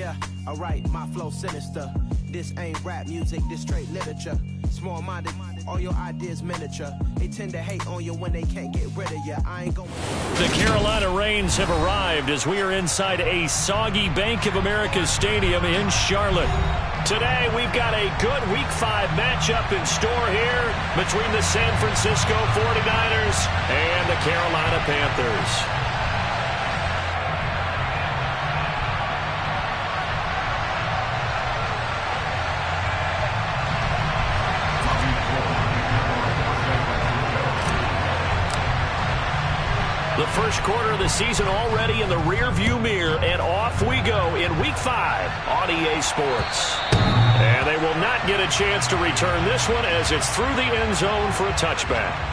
Yeah, alright, my flow sinister. This ain't rap music, this straight literature. Small-minded, all your ideas miniature. They tend to hate on you when they can't get rid of you. I ain't going. The Carolina Rains have arrived as we are inside a soggy Bank of America Stadium in Charlotte. Today, we've got a good Week 5 matchup in store here between the San Francisco 49ers and the Carolina Panthers. The first quarter of the season already in the rear-view mirror, and off we go in Week 5 on EA Sports. And they will not get a chance to return this one as it's through the end zone for a touchback.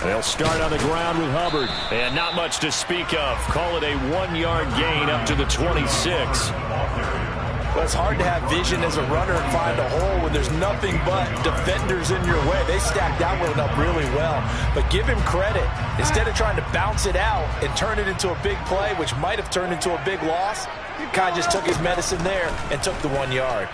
They'll start on the ground with Hubbard. And not much to speak of. Call it a 1-yard gain up to the 26. Well, it's hard to have vision as a runner and find a hole when there's nothing but defenders in your way. They stacked that one up really well. But give him credit. Instead of trying to bounce it out and turn it into a big play, which might have turned into a big loss, Kai just took his medicine there and took the 1 yard.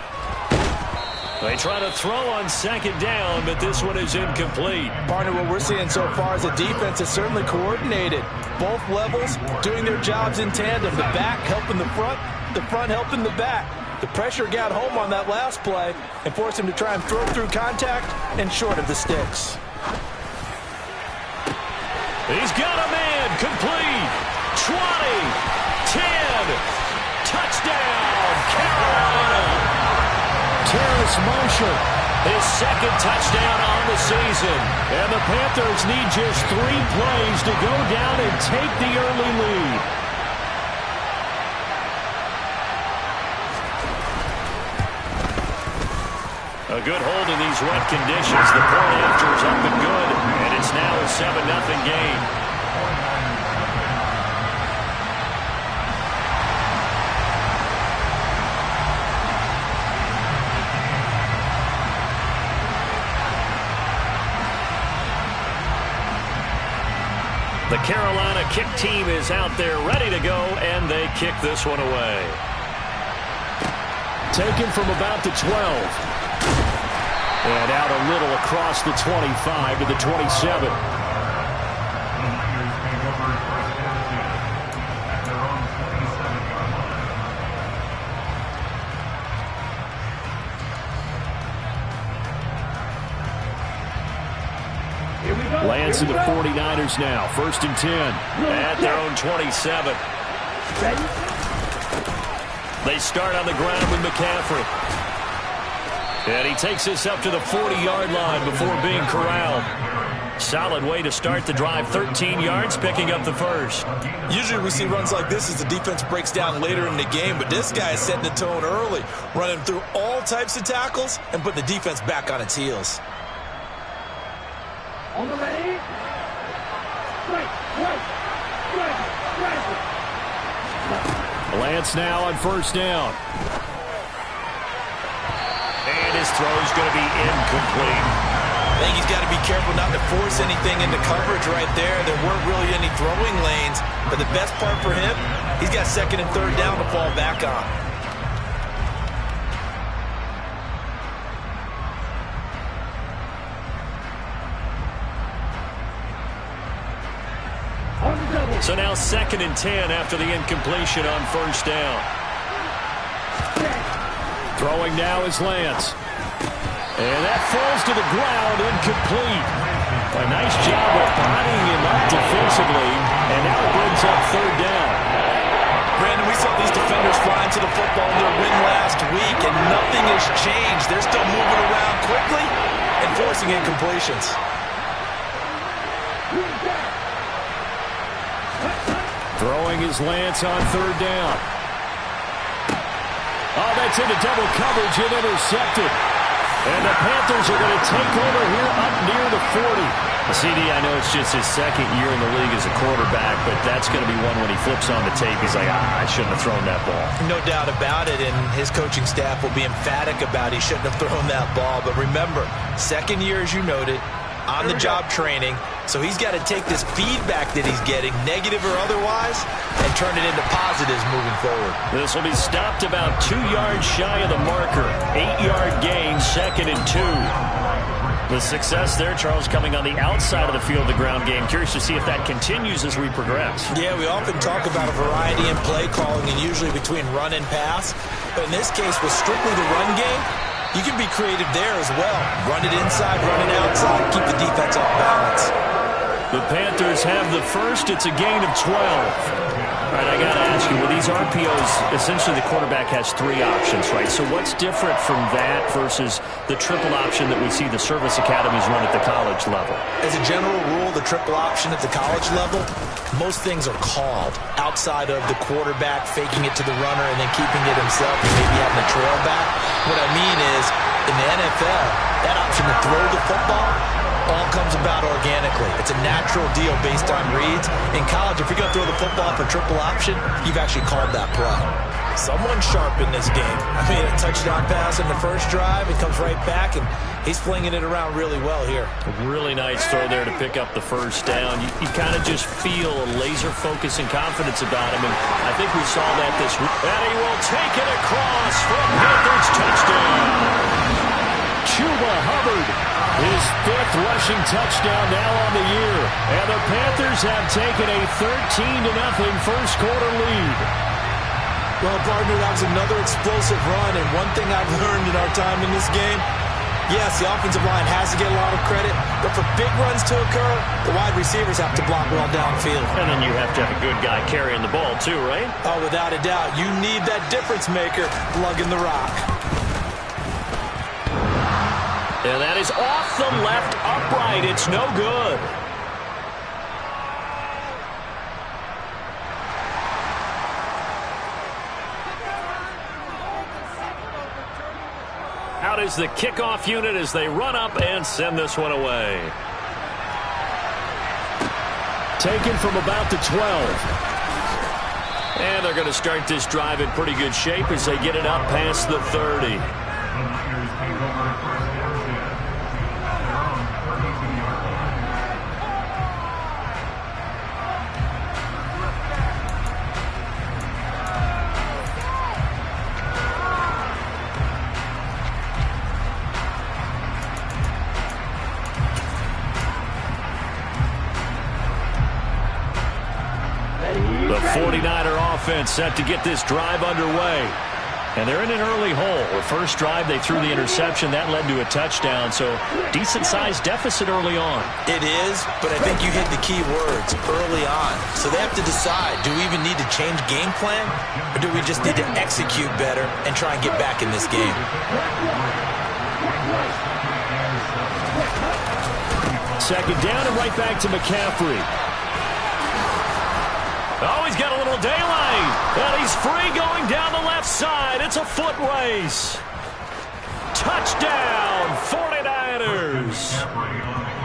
They try to throw on second down, but this one is incomplete. Partner, what we're seeing so far is a defense is certainly coordinated. Both levels doing their jobs in tandem. The back helping the front helping the back. The pressure got home on that last play and forced him to try and throw through contact and short of the sticks. He's got a man, complete. 20, 10, touchdown, Carolina. Terrace Marshall, his second touchdown on the season. And the Panthers need just 3 plays to go down and take the early lead. A good hold in these wet conditions. The point after is up and good, and it's now a 7-0 game. The Carolina kick team is out there ready to go, and they kick this one away. Taken from about the 12. And out a little across the 25 to the 27. Lands to the 49ers now. 1st and 10 at their own 27. They start on the ground with McCaffrey. And he takes this up to the 40-yard line before being corralled. Solid way to start the drive. 13 yards, picking up the first. Usually we see runs like this as the defense breaks down later in the game, but this guy is setting the tone early, running through all types of tackles and putting the defense back on its heels. On the ready. Strike. Lance now on 1st down. And his throw is going to be incomplete. I think he's got to be careful not to force anything into coverage right there. There weren't really any throwing lanes, but the best part for him, he's got 2nd and 3rd down to fall back on. So now 2nd and 10 after the incompletion on 1st down. Throwing now is Lance. And that falls to the ground, incomplete. A nice job of bodying him up defensively, and now it brings up 3rd down. Brandon, we saw these defenders flying to the football in their win last week, and nothing has changed. They're still moving around quickly and forcing incompletions. Throwing is Lance on 3rd down. Oh, that's into double coverage and intercepted. And the Panthers are going to take over here up near the 40. CD, I know it's just his second year in the league as a quarterback, but that's going to be one when he flips on the tape. He's like, I shouldn't have thrown that ball. No doubt about it, and his coaching staff will be emphatic about he shouldn't have thrown that ball. But remember, second year, as you noted, on-the-job training, so he's got to take this feedback that he's getting, negative or otherwise, and turn it into positives moving forward. This will be stopped about 2 yards shy of the marker. 8-yard gain, 2nd and 2. The success there, Charles, coming on the outside of the field, the ground game. Curious to see if that continues as we progress. Yeah, we often talk about a variety in play calling and usually between run and pass. But in this case, with strictly the run game, you can be creative there as well. Run it inside, run it outside, keep the defense off balance. The Panthers have the first. It's a gain of 12. All right, I got to ask you, with these RPOs, essentially the quarterback has 3 options, right? So what's different from that versus the triple option that we see the service academies run at the college level? As a general rule, the triple option at the college level, most things are called outside of the quarterback faking it to the runner and then keeping it himself and maybe having a trail back. What I mean is, in the NFL, that option to throw the football all comes about organically. It's a natural deal based on reads. In college, if you're going to throw the football for triple option, you've actually called that play. Someone's sharp in this game. I mean, a touchdown pass in the first drive, it comes right back, and he's flinging it around really well here. A really nice throw there to pick up the first down. You kind of just feel a laser focus and confidence about him, and I think we saw that this week. And he will take it across for a Panthers touchdown. Chuba Hubbard, his 5th rushing touchdown now on the year. And the Panthers have taken a 13-0 first quarter lead. Well, partner, that was another explosive run, and one thing I've learned in our time in this game, yes, the offensive line has to get a lot of credit, but for big runs to occur, the wide receivers have to block well downfield. And then you have to have a good guy carrying the ball too, right? Oh, without a doubt. You need that difference maker lugging the rock. And that is off the left upright. It's no good. Out is the kickoff unit as they run up and send this one away. Taken from about the 12. And they're going to start this drive in pretty good shape as they get it up past the 30. The 49er offense set to get this drive underway. And they're in an early hole. The first drive, they threw the interception. That led to a touchdown, so decent-sized deficit early on. It is, but I think you hit the key words, early on. So they have to decide, do we even need to change game plan, or do we just need to execute better and try and get back in this game? Second down and right back to McCaffrey. Oh, he's got a little daylight. And he's free going down the left side. It's a foot race. Touchdown, 49ers.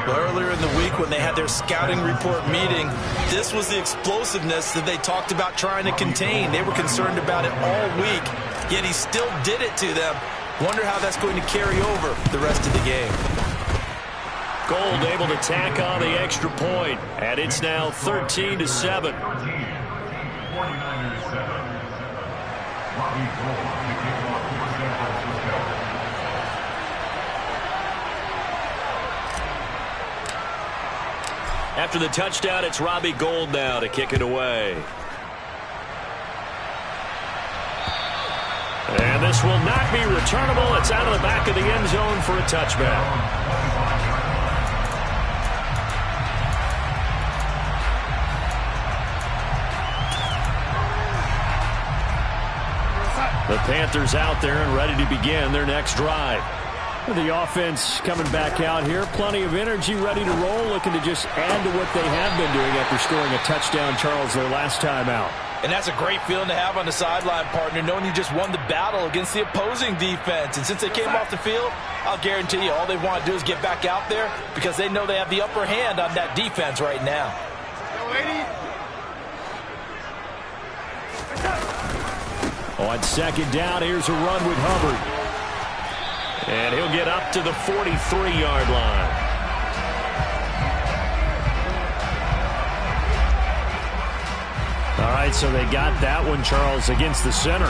Well, earlier in the week when they had their scouting report meeting, this was the explosiveness that they talked about trying to contain. They were concerned about it all week, yet he still did it to them. Wonder how that's going to carry over the rest of the game. Gold able to tack on the extra point, and it's now 13-7. After the touchdown, it's Robbie Gould now to kick it away. And this will not be returnable. It's out of the back of the end zone for a touchback. The Panthers out there and ready to begin their next drive. The offense coming back out here. Plenty of energy, ready to roll, looking to just add to what they have been doing after scoring a touchdown, Charles, their last time out. And that's a great feeling to have on the sideline, partner, knowing you just won the battle against the opposing defense. And since they came off the field, I'll guarantee you all they want to do is get back out there because they know they have the upper hand on that defense right now. On second down, here's a run with Hubbard. And he'll get up to the 43-yard line. All right, so they got that one, Charles, against the center.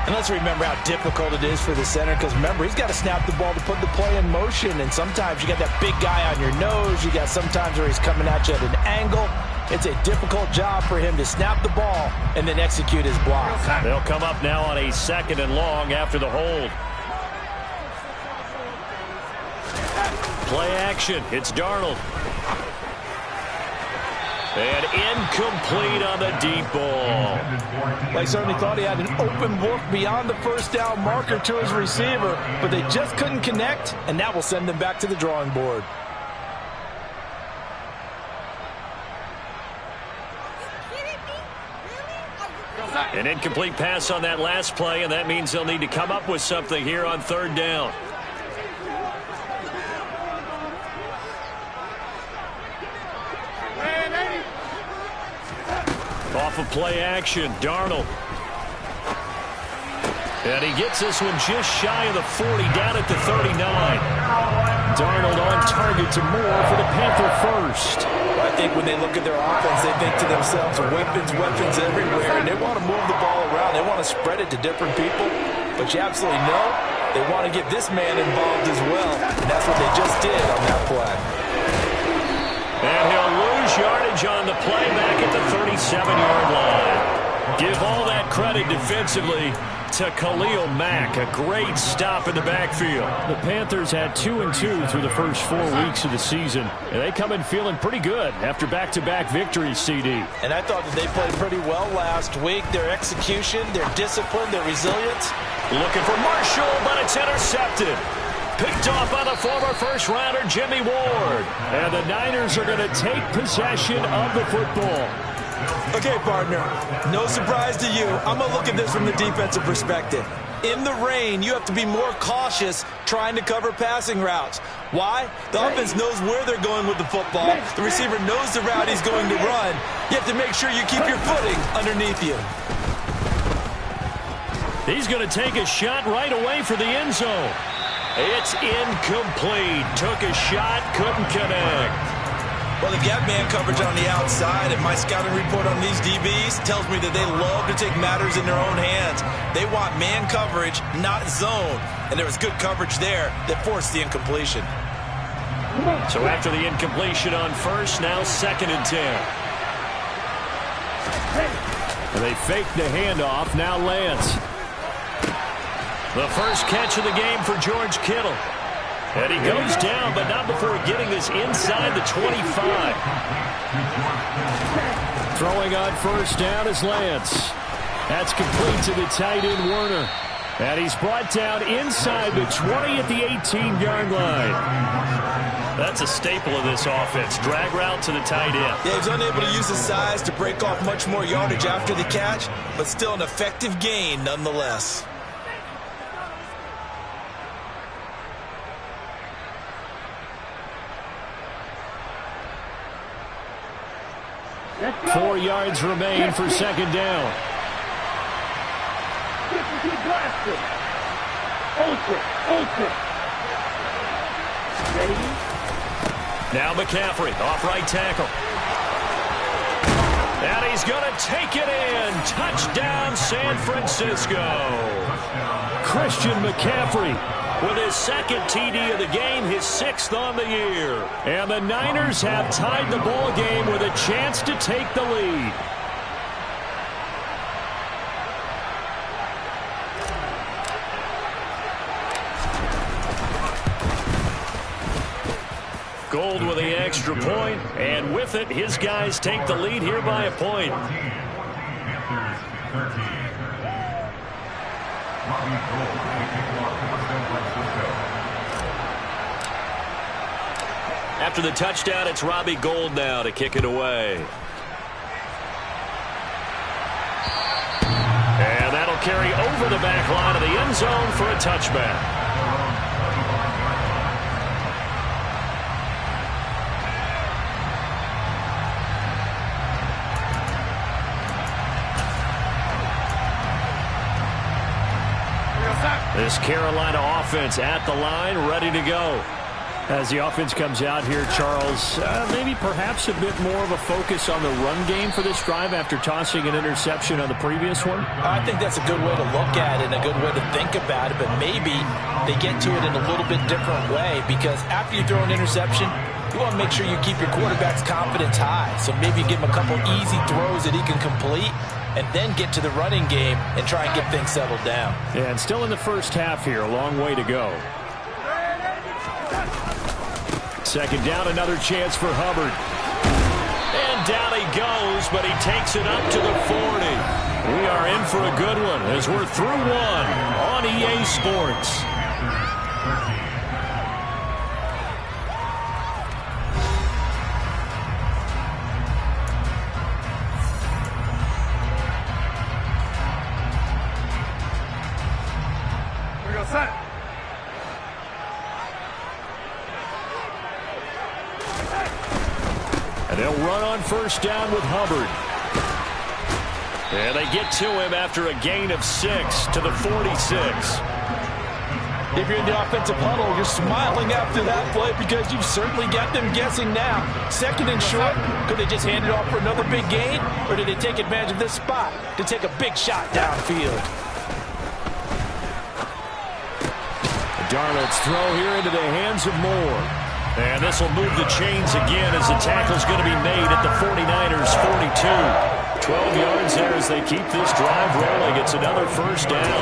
And let's remember how difficult it is for the center because, remember, he's got to snap the ball to put the play in motion. And sometimes you got that big guy on your nose. You got sometimes where he's coming at you at an angle. It's a difficult job for him to snap the ball and then execute his block. They'll come up now on a 2nd and long after the hold. Play action. It's Darnold. And incomplete on the deep ball. They certainly thought he had an open look beyond the first down marker to his receiver, but they just couldn't connect, and that will send them back to the drawing board. An incomplete pass on that last play, and that means they'll need to come up with something here on 3rd down. Off of play action, Darnold. And he gets this one just shy of the 40, down at the 39. Darnold on target to Moore for the Panther first. I think when they look at their offense, they think to themselves, weapons everywhere, and they want to move the ball around. They want to spread it to different people, but you absolutely know they want to get this man involved as well, and that's what they just did on that play. And he'll lose yardage on the play back at the 37-yard line. Give all that credit defensively to Khalil Mack. A great stop in the backfield. The Panthers had 2-2 through the first 4 weeks of the season, and they come in feeling pretty good after back-to-back victories, CD. And I thought that they played pretty well last week. Their execution, their discipline, their resilience. Looking for Marshall, but it's intercepted. Picked off by the former first-rounder Jimmy Ward. And the Niners are going to take possession of the football. Okay, partner, no surprise to you. I'm going to look at this from the defensive perspective. In the rain, you have to be more cautious trying to cover passing routes. Why? The offense knows where they're going with the football. The receiver knows the route he's going to run. You have to make sure you keep your footing underneath you. He's going to take a shot right away for the end zone. It's incomplete. Took a shot, couldn't connect. Well, they've got man coverage on the outside, and my scouting report on these DBs tells me that they love to take matters in their own hands. They want man coverage, not zone. And there was good coverage there that forced the incompletion. So after the incompletion on first, now 2nd and 10. And they fake the handoff. Now Lance. The first catch of the game for George Kittle. And he goes down, but not before getting this inside the 25. Throwing on first down is Lance. That's complete to the tight end, Werner. And he's brought down inside the 20 at the 18-yard line. That's a staple of this offense. Drag route to the tight end. Yeah, he's unable to use his size to break off much more yardage after the catch, but still an effective gain nonetheless. That's 4 yards remain for 2nd down. Now McCaffrey, off right tackle. And he's going to take it in. Touchdown, San Francisco. Christian McCaffrey with his 2nd TD of the game, his 6th on the year. And the Niners have tied the ball game with a chance to take the lead. Gold with the extra point, and with it, his guys take the lead here by a point. After the touchdown, it's Robbie Gould now to kick it away. carry over the back line of the end zone for a touchback. This Carolina offense at the line, ready to go. As the offense comes out here, Charles, maybe perhaps a bit more of a focus on the run game for this drive after tossing an interception on the previous one? I think that's a good way to look at it and a good way to think about it, but maybe they get to it in a little bit different way, because after you throw an interception, you want to make sure you keep your quarterback's confidence high. So maybe you give him a couple easy throws that he can complete, and then get to the running game and try and get things settled down. Yeah, and still in the first half here, a long way to go. Second down, another chance for Hubbard. And down he goes, but he takes it up to the 40. We are in for a good one as we're through one on EA Sports. And they'll run on first down with Hubbard. And they get to him after a gain of 6 to the 46. If you're in the offensive huddle, you're smiling after that play because you've certainly got them guessing now. Second and short, could they just hand it off for another big gain? Or did they take advantage of this spot to take a big shot downfield? Darnold's throw here into the hands of Moore. And this will move the chains again as the tackle's going to be made at the 49ers 42. 12 yards there as they keep this drive rolling. It's another first down.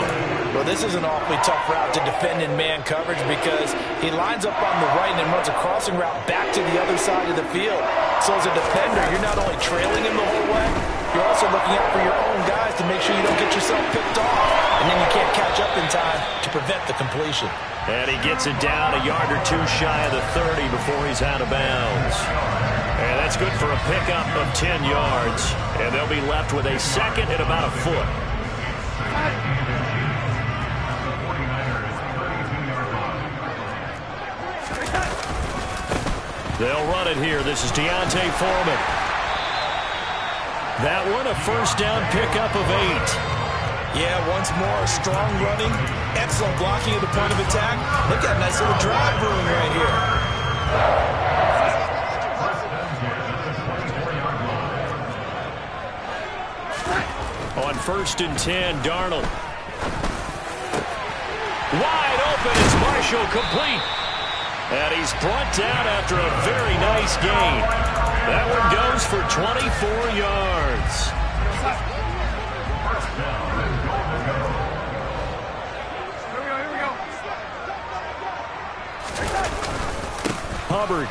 Well, this is an awfully tough route to defend in man coverage because he lines up on the right and then runs a crossing route back to the other side of the field. So as a defender, you're not only trailing him the whole way, you're also looking out for your own guys to make sure you don't get yourself picked off. And then you can't catch up in time to prevent the completion. And he gets it down a yard or two shy of the 30 before he's out of bounds. And that's good for a pickup of 10 yards. And they'll be left with a second and about a foot. They'll run it here. This is Deontay Foreman. That one a first down pickup of 8. Yeah, once more, strong running, excellent blocking at the point of attack. They've got a nice little drive brewing right here. On first and 10, Darnold. Wide open is Marshall, complete. And he's brought down after a very nice gain. That one goes for 24 yards. Hubbard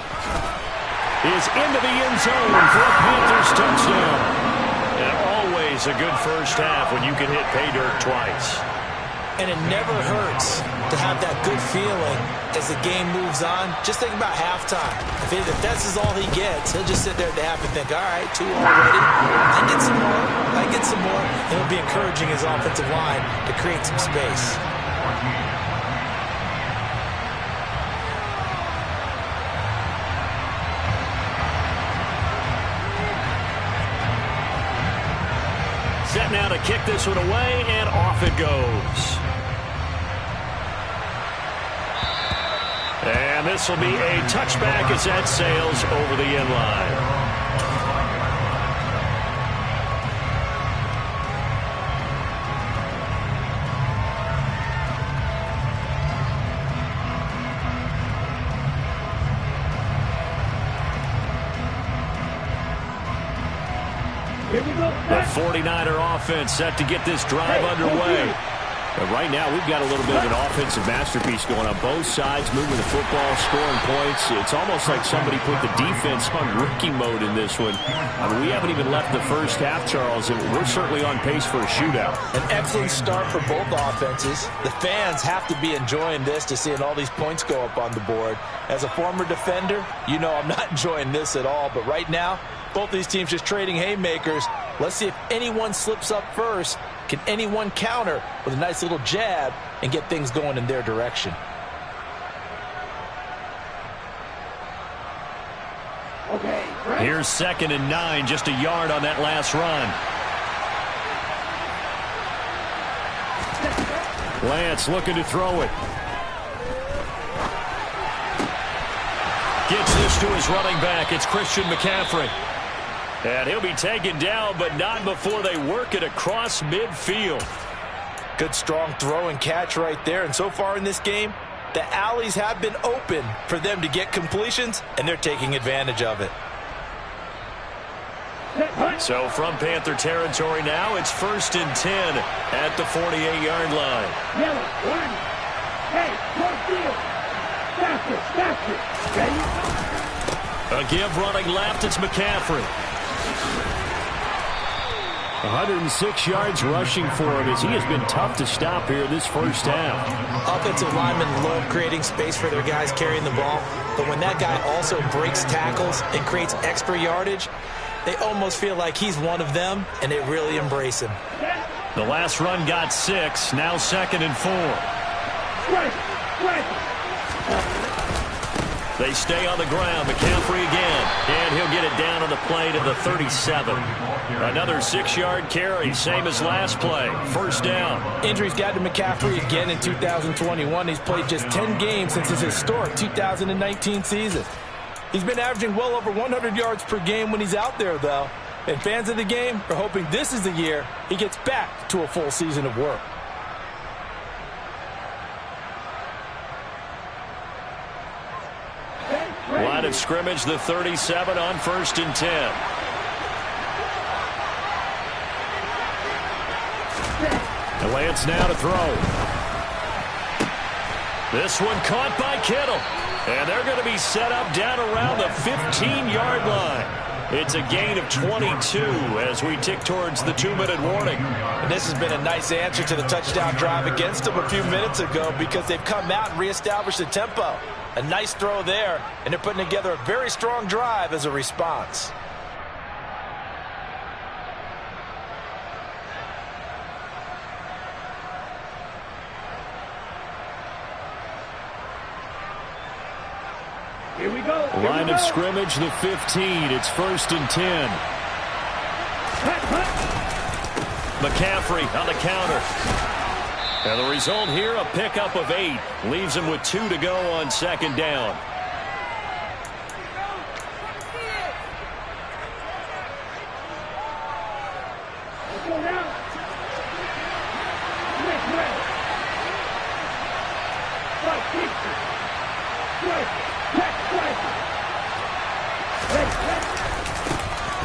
is into the end zone for a Panthers touchdown. And always a good first half when you can hit pay dirt twice. And it never hurts to have that good feeling as the game moves on. Just think about halftime. If that's all he gets, he'll just sit there at the half and think, all right, 2 already. I get some more. I get some more. And he'll be encouraging his offensive line to create some space. Set now to kick this one away, and off it goes. And this will be a touchback as that sails over the end line. The 49er offense set to get this drive underway. But right now, we've got a little bit of an offensive masterpiece going on both sides, moving the football, scoring points. It's almost like somebody put the defense on rookie mode in this one. I mean, we haven't even left the first half, Charles, and we're certainly on pace for a shootout. An excellent start for both offenses. The fans have to be enjoying this to seeing all these points go up on the board. As a former defender, you know I'm not enjoying this at all. But right now, both these teams just trading haymakers. Let's see if anyone slips up first, Can anyone counter with a nice little jab and get things going in their direction? Okay, right. Here's 2nd and 9, just a yard on that last run. Lance looking to throw it. Gets this to his running back. It's Christian McCaffrey. And he'll be taken down, but not before they work it across midfield. Good, strong throw and catch right there. And so far in this game, the alleys have been open for them to get completions, and they're taking advantage of it. So from Panther territory now, it's 1st and 10 at the 48-yard line. Yellow, one. Hey, close field. Faster. Ready? A give running left, it's McCaffrey. 106 yards rushing for him as he has been tough to stop here this first half. Offensive linemen love creating space for their guys carrying the ball, but when that guy also breaks tackles and creates extra yardage, they almost feel like he's one of them, and they really embrace him. The last run got 6, now 2nd and 4. They stay on the ground. McCaffrey again, and he'll get it down on the play to the 37. Another 6-yard carry, same as last play. 1st down. Injuries got to McCaffrey again in 2021. He's played just 10 games since his historic 2019 season. He's been averaging well over 100 yards per game when he's out there, though. And fans of the game are hoping this is the year he gets back to a full season of work. Line of scrimmage, the 37 on 1st and 10. And Lance now to throw. This one caught by Kittle. And they're going to be set up down around the 15-yard line. It's a gain of 22 as we tick towards the 2-minute warning. And this has been a nice answer to the touchdown drive against them a few minutes ago because they've come out and reestablished the tempo. A nice throw there, and they're putting together a very strong drive as a response. Here we go. Line of scrimmage, the 15. It's 1st and 10. McCaffrey on the counter. And the result here, a pickup of 8. Leaves him with 2 to go on 2nd down. Let's go now.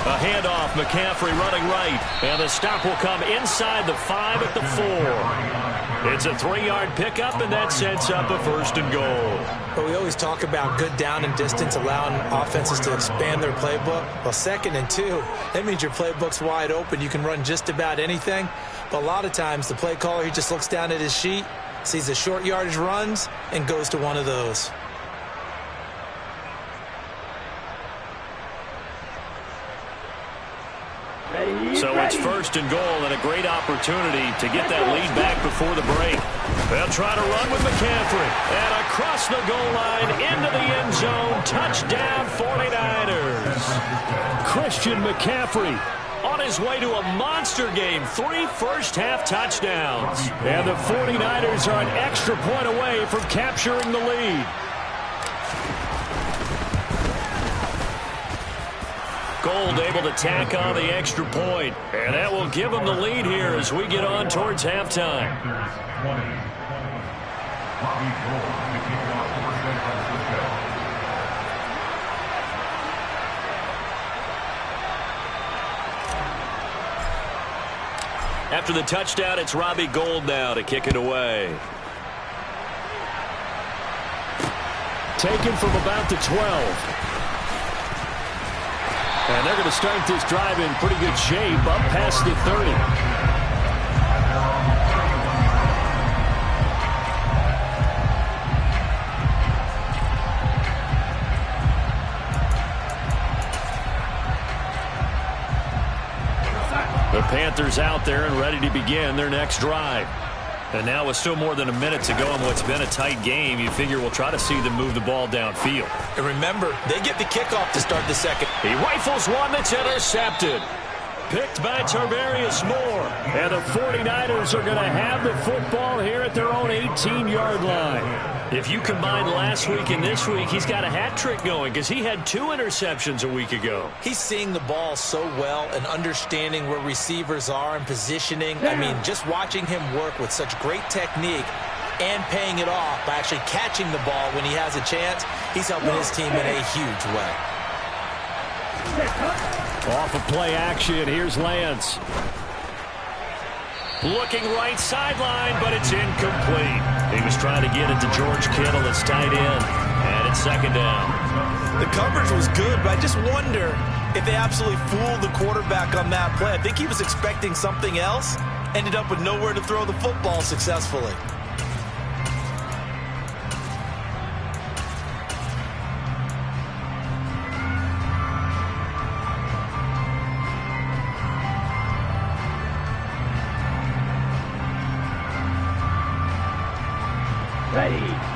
A handoff, McCaffrey running right. And the stop will come inside the 5 at the 4. It's a 3-yard pickup, and that sets up a 1st and goal. But we always talk about good down and distance, allowing offenses to expand their playbook. Well, 2nd and 2, that means your playbook's wide open. You can run just about anything. But a lot of times, the play caller, he just looks down at his sheet, sees the short yardage runs, and goes to one of those. So it's 1st and goal and a great opportunity to get that lead back before the break. They'll try to run with McCaffrey. And across the goal line into the end zone. Touchdown 49ers. Christian McCaffrey on his way to a monster game. 3 first-half touchdowns. And the 49ers are an extra point away from capturing the lead. Gold able to tack on the extra point. And that will give them the lead here as we get on towards halftime. After the touchdown, it's Robbie Gould now to kick it away. Taken from about the 12. And they're going to start this drive in pretty good shape up past the 30. The Panthers out there and ready to begin their next drive. And now with still more than a minute to go in what's been a tight game, you figure we'll try to see them move the ball downfield. And remember, they get the kickoff to start the second. He rifles one that's intercepted. Picked by Tarvarius Moore. And the 49ers are going to have the football here at their own 18-yard line. If you combine last week and this week, he's got a hat trick going because he had 2 interceptions a week ago. He's seeing the ball so well and understanding where receivers are and positioning. I mean, just watching him work with such great technique and paying it off by actually catching the ball when he has a chance, he's helping his team in a huge way. Off of play action, here's Lance. Looking right sideline, but it's incomplete. He was trying to get it to George Kittle. It's tight end, and it's second down. The coverage was good, but I just wonder if they absolutely fooled the quarterback on that play. I think he was expecting something else, ended up with nowhere to throw the football successfully.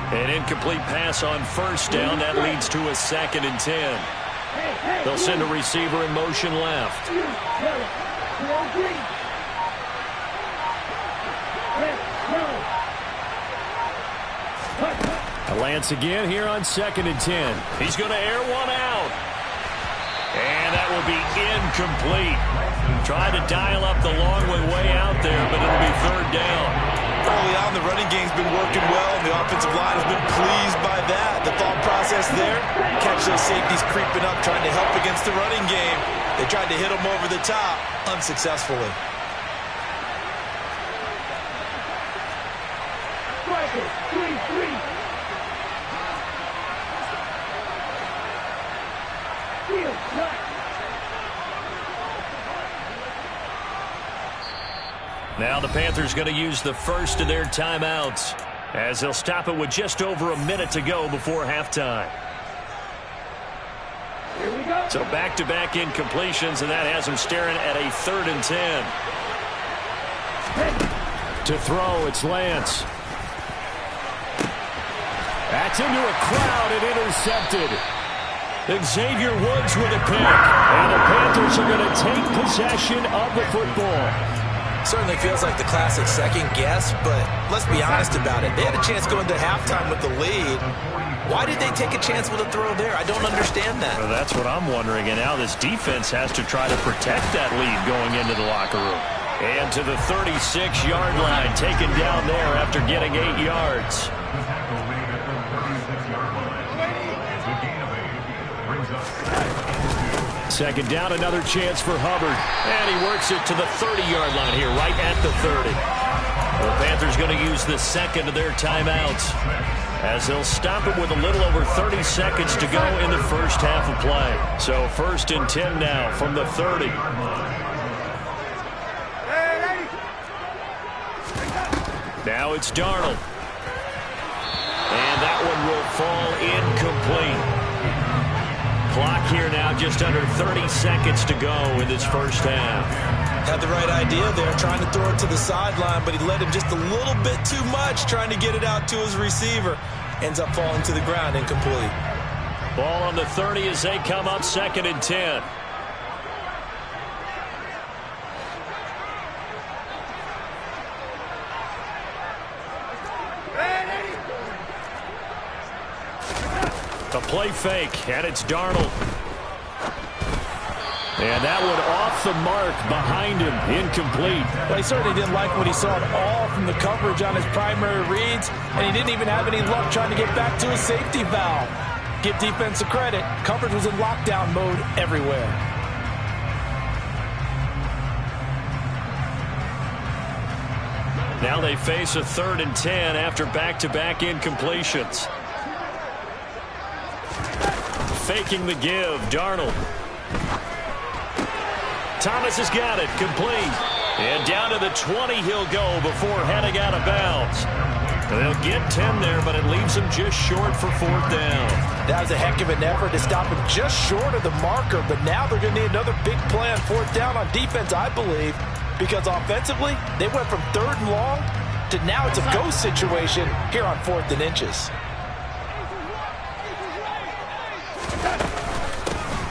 An incomplete pass on first down. That leads to a 2nd and 10. They'll send a receiver in motion left. Lance again here on 2nd and 10. He's going to air one out. And that will be incomplete. Tried to dial up the long way out there, but it'll be 3rd down. Early on, the running game's been working well, and the offensive line has been pleased by that. The thought process there, catch those safeties creeping up, trying to help against the running game. They tried to hit them over the top, unsuccessfully. Now the Panthers going to use the first of their timeouts as they'll stop it with just over a minute to go before halftime. Here we go. So back-to-back incompletions, and that has them staring at a 3rd and 10. To throw, it's Lance. That's into a crowd and intercepted. Xavier Woods with a pick. And the Panthers are going to take possession of the football. Certainly feels like the classic second guess, but let's be honest about it. They had a chance going to halftime with the lead. Why did they take a chance with a throw there? I don't understand that. Well, that's what I'm wondering, and now this defense has to try to protect that lead going into the locker room. And to the 36-yard line, taken down there after getting 8 yards. Second down, another chance for Hubbard. And he works it to the 30-yard line here, right at the 30. The Panthers going to use the second of their timeouts as they'll stop it with a little over 30 seconds to go in the first half of play. So 1st and 10 now from the 30. Now it's Darnold. And that one will fall incomplete. Clock here now, just under 30 seconds to go in this first half. Had the right idea there, trying to throw it to the sideline, but he led him just a little bit too much, trying to get it out to his receiver. Ends up falling to the ground, incomplete. Ball on the 30 as they come up 2nd and 10. The play fake, and it's Darnold. And that one off the mark behind him, incomplete. Well, he certainly didn't like what he saw at all from the coverage on his primary reads, and he didn't even have any luck trying to get back to his safety valve. Give defense a credit. Coverage was in lockdown mode everywhere. Now they face a 3rd and 10 after back-to-back incompletions. Faking the give, Darnold. Thomas has got it, complete. And down to the 20 he'll go before heading out of bounds. They'll get 10 there, but it leaves them just short for 4th down. That was a heck of an effort to stop him just short of the marker, but now they're going to need another big play on 4th down on defense, I believe. because offensively, they went from 3rd and long to now it's a go situation here on 4th and inches.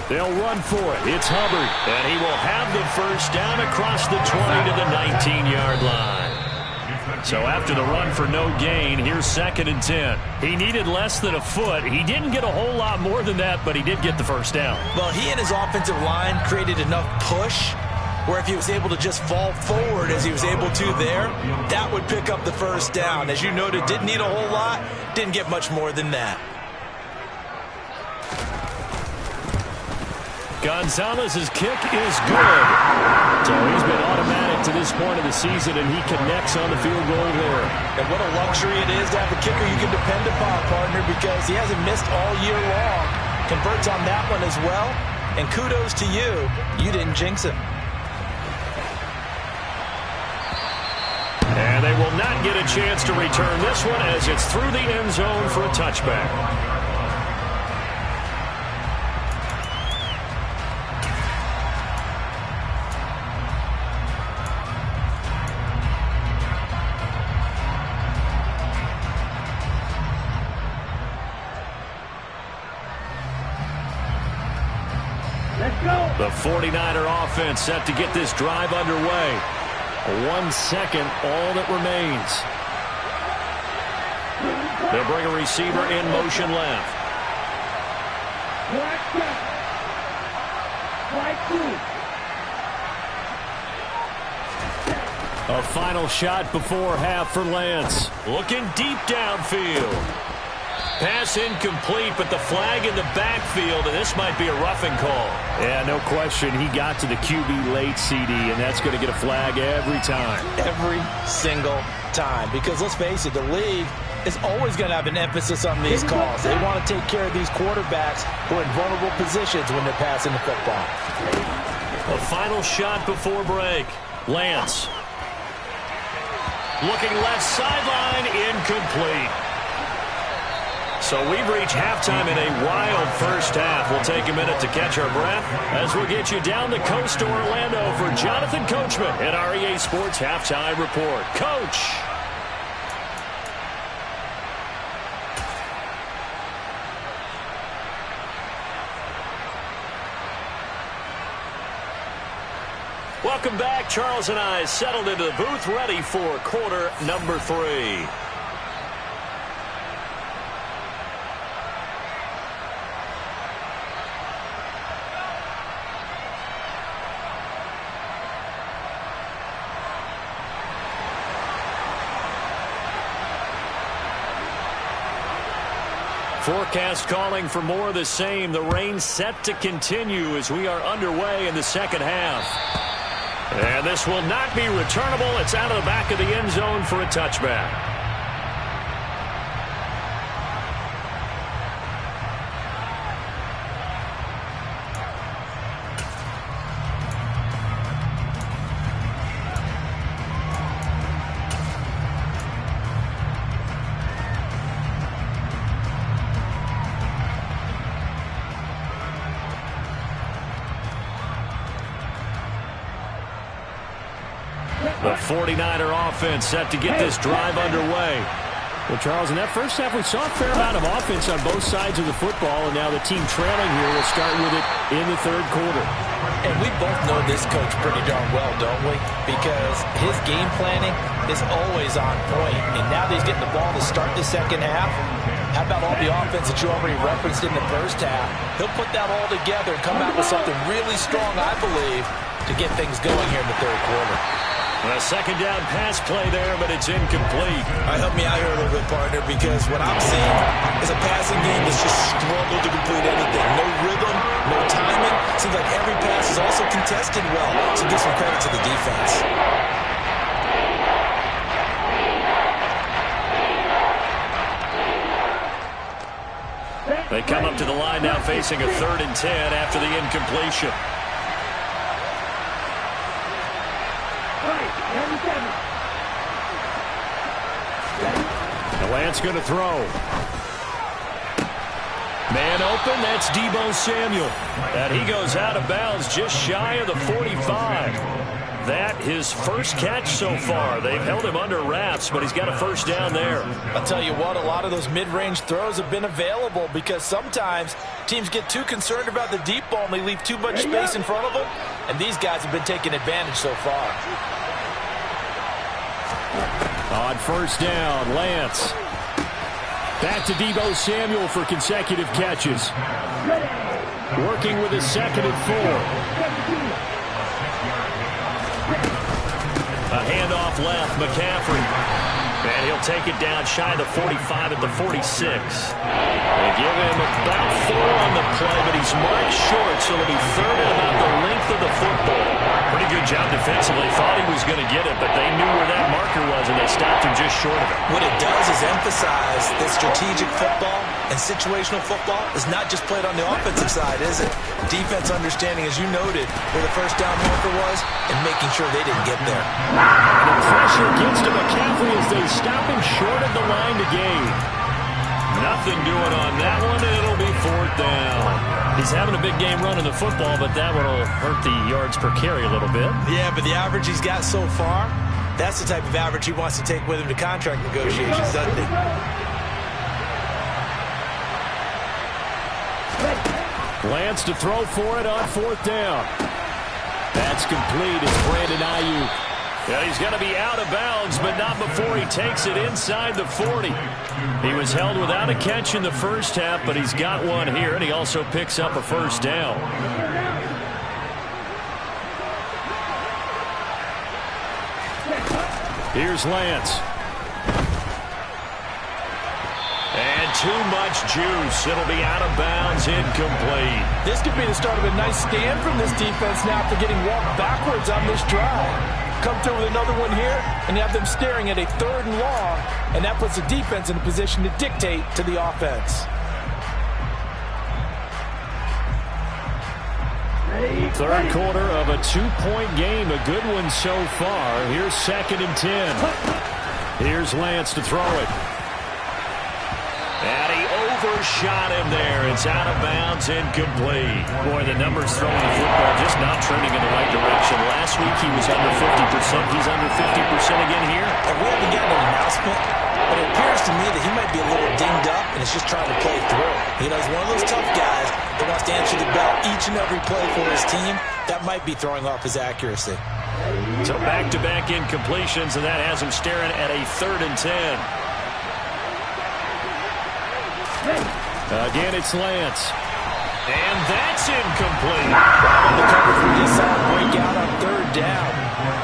They'll run for it. It's Hubbard, and he will have the first down across the 20 to the 19-yard line. So after the run for no gain, here's 2nd and 10. He needed less than a foot. He didn't get a whole lot more than that, but he did get the first down. Well, he and his offensive line created enough push where if he was able to just fall forward as he was able to there, that would pick up the first down. As you noted, didn't need a whole lot, didn't get much more than that. Gonzalez's kick is good. So he's been automatic to this point of the season, and he connects on the field goal there. And what a luxury it is to have a kicker you can depend upon, partner, because he hasn't missed all year long. Converts on that one as well. And kudos to you. You didn't jinx him. And they will not get a chance to return this one as it's through the end zone for a touchback. The 49er offense set to get this drive underway. 1 second, all that remains. They'll bring a receiver in motion left. A final shot before half for Lance. Looking deep downfield. Pass incomplete, but the flag in the backfield, and this might be a roughing call. Yeah, no question. He got to the QB late, CD, and that's going to get a flag every time. Every single time. Because let's face it, the league is always going to have an emphasis on these calls. They want to take care of these quarterbacks who are in vulnerable positions when they're passing the football. A final shot before break. Lance. Looking left sideline, incomplete. So we've reached halftime in a wild first half. We'll take a minute to catch our breath as we'll get you down the coast to Orlando for Jonathan Coachman at our EA Sports Halftime Report. Coach. Welcome back. Charles and I settled into the booth ready for quarter number 3. Forecast calling for more of the same. The rain set to continue as we are underway in the second half. And this will not be returnable. It's out of the back of the end zone for a touchback. The 49er offense set to get this drive underway. Well, Charles, in that first half, we saw a fair amount of offense on both sides of the football, and now the team trailing here will start with it in the third quarter. And we both know this coach pretty darn well, don't we? Because his game planning is always on point. And now that he's getting the ball to start the second half, how about all the offense that you already referenced in the first half? He'll put that all together and come out with something really strong, I believe, to get things going here in the third quarter. A second down pass play there, but it's incomplete. Help me out here a little bit, partner, because what I'm seeing is a passing game that's just struggled to complete anything. No rhythm, no timing. Seems like every pass is also contested well, so give some credit to the defense. They come up to the line now facing a 3rd and 10 after the incompletion. Lance going to throw. Man open, that's Deebo Samuel. And he goes out of bounds just shy of the 45. that his first catch so far. They've held him under wraps, but he's got a first down there. I'll tell you what, a lot of those mid-range throws have been available because sometimes teams get too concerned about the deep ball and they leave too much space in front of them, and these guys have been taking advantage so far. On first down, Lance. Back to Deebo Samuel for consecutive catches. Working with his 2nd and 4. A handoff left, McCaffrey. And he'll take it down shy of the 45 at the 46. They give him about 4 on the play, but he's marked short, so it'll be 3rd and about the length of the football. Pretty good job defensively. Thought he was going to get it, but they knew where that marker was, and they stopped him just short of it. What it does is emphasize that strategic football and situational football is not just played on the offensive side, is it? Defense understanding, as you noted, where the first down marker was and making sure they didn't get there. And the pressure gets to McCaffrey as they stop him short of the line to gain. Nothing doing on that one, and it'll be 4th down. He's having a big game running the football, but that one will hurt the yards per carry a little bit. Yeah, but the average he's got so far, that's the type of average he wants to take with him to contract negotiations, doesn't he? Lance to throw for it on 4th down. That's complete. It's Brandon Ayuk. Yeah, he's going to be out of bounds, but not before he takes it inside the 40. He was held without a catch in the first half, but he's got one here, and he also picks up a first down. Here's Lance. And too much juice. It'll be out of bounds, incomplete. This could be the start of a nice stand from this defense now after getting walked backwards on this drive. Come through with another one here, and you have them staring at a 3rd and long, and that puts the defense in a position to dictate to the offense. Third quarter of a 2-point game, a good one so far. Here's 2nd and 10. Here's Lance to throw it. And he overshot him there. It's out of bounds, incomplete. Boy, the numbers throwing the football just not trending in the right direction. Last week he was under 50%. He's under 50% again here. And we haven't gotten an announcement, but it appears to me that he might be a little dinged up and is just trying to play through. You know, he's one of those tough guys that wants to answer the bell each and every play for his team. That might be throwing off his accuracy. So back-to-back incompletions, and that has him staring at a 3rd and 10. Again, it's Lance. And that's incomplete. The cover for this breakout on 3rd down.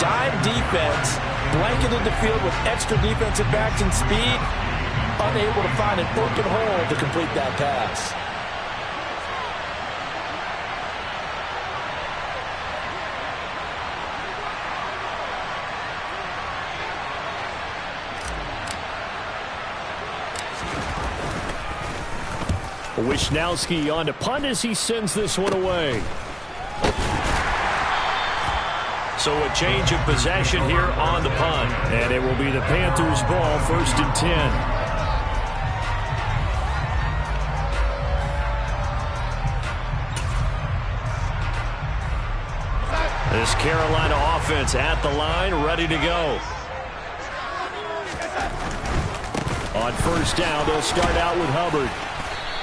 Dime defense, blanketed the field with extra defensive backs and speed, unable to find an open hole to complete that pass. Wisnowski on to punt as he sends this one away. So a change of possession here on the punt. And it will be the Panthers' ball, 1st and 10. This Carolina offense at the line, ready to go. On 1st down, they'll start out with Hubbard.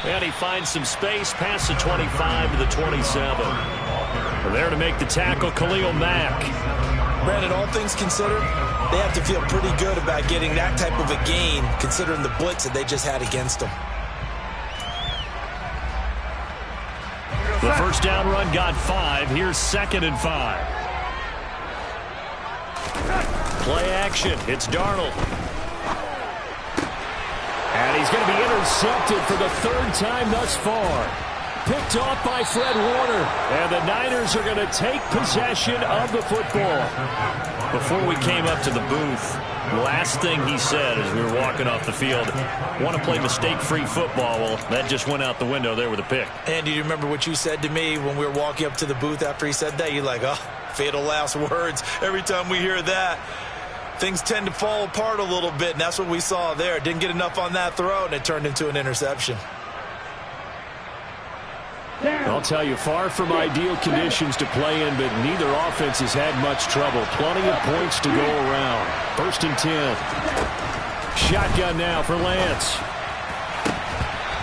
And he finds some space past the 25 to the 27. There to make the tackle, Khalil Mack. Brandon, all things considered, they have to feel pretty good about getting that type of a gain, considering the blitz that they just had against them. The first down run got 5. Here's 2nd and 5. Play action. It's Darnold. And he's going to be intercepted for the 3rd time thus far. Picked off by Fred Warner. And the Niners are going to take possession of the football. Before we came up to the booth, last thing he said as we were walking off the field, want to play mistake-free football. Well, that just went out the window there with a pick. And do you remember what you said to me when we were walking up to the booth after he said that? You're like, oh, fatal last words. Every time we hear that, things tend to fall apart a little bit, and that's what we saw there. Didn't get enough on that throw, and it turned into an interception. Well, I'll tell you, far from ideal conditions to play in, but neither offense has had much trouble. Plenty of points to go around. 1st and 10. Shotgun now for Lance.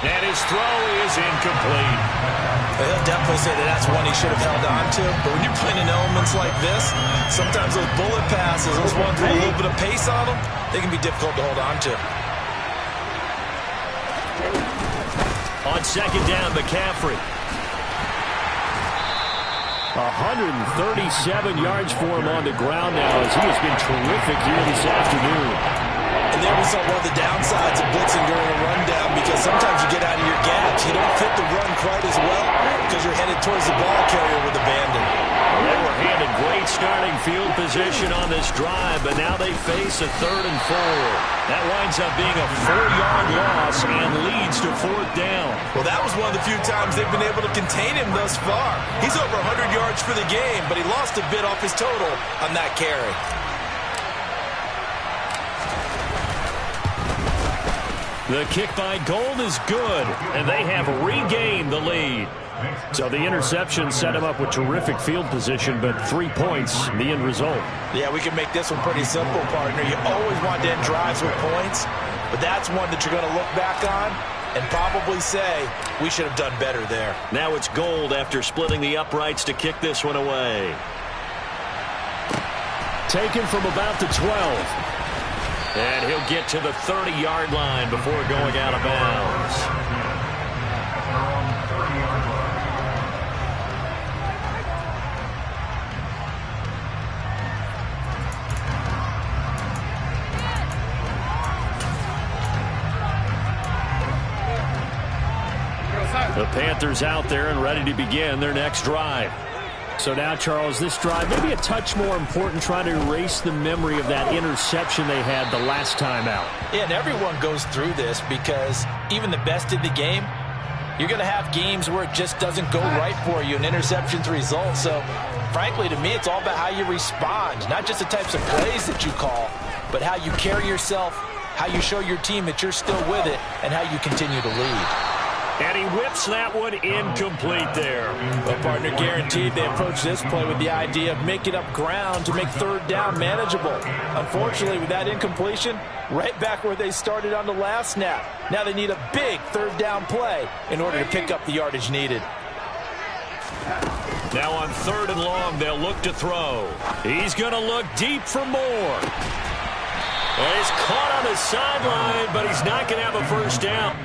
And his throw is incomplete. He'll definitely say that that's one he should have held on to. But when you're playing in elements like this, sometimes those bullet passes, those ones with a little bit of pace on them, they can be difficult to hold on to. On 2nd down, McCaffrey. 137 yards for him on the ground now as he has been terrific here this afternoon. And there we saw one of the downsides of blitzing during a rundown, because sometimes you get out of your gaps. You don't fit the run quite as well because you're headed towards the ball carrier with abandon. They were handed great starting field position on this drive, but now they face a 3rd and 4. That winds up being a 4-yard loss and leads to 4th down. Well, that was one of the few times they've been able to contain him thus far. He's over 100 yards for the game, but he lost a bit off his total on that carry. The kick by Gold is good, and they have regained the lead. So the interception set him up with terrific field position, but 3 points, the end result. Yeah, we can make this one pretty simple, partner. You always want to end drives with points, but that's one that you're going to look back on and probably say, we should have done better there. Now it's Gold after splitting the uprights to kick this one away. Taken from about the 12. And he'll get to the 30-yard line before going out of bounds. The Panthers out there and ready to begin their next drive. So now, Charles, this drive maybe a touch more important, trying to erase the memory of that interception they had the last time out. Yeah, and everyone goes through this because even the best in the game, you're going to have games where it just doesn't go right for you, and interceptions result. So, frankly, to me, it's all about how you respond, not just the types of plays that you call, but how you carry yourself, how you show your team that you're still with it, and how you continue to lead. And he whips that one incomplete there. Well, partner, guaranteed they approach this play with the idea of making up ground to make 3rd down manageable. Unfortunately, with that incompletion, right back where they started on the last snap. Now they need a big 3rd down play in order to pick up the yardage needed. Now on 3rd and long, they'll look to throw. He's going to look deep for more. And he's caught on the sideline, but he's not going to have a 1st down.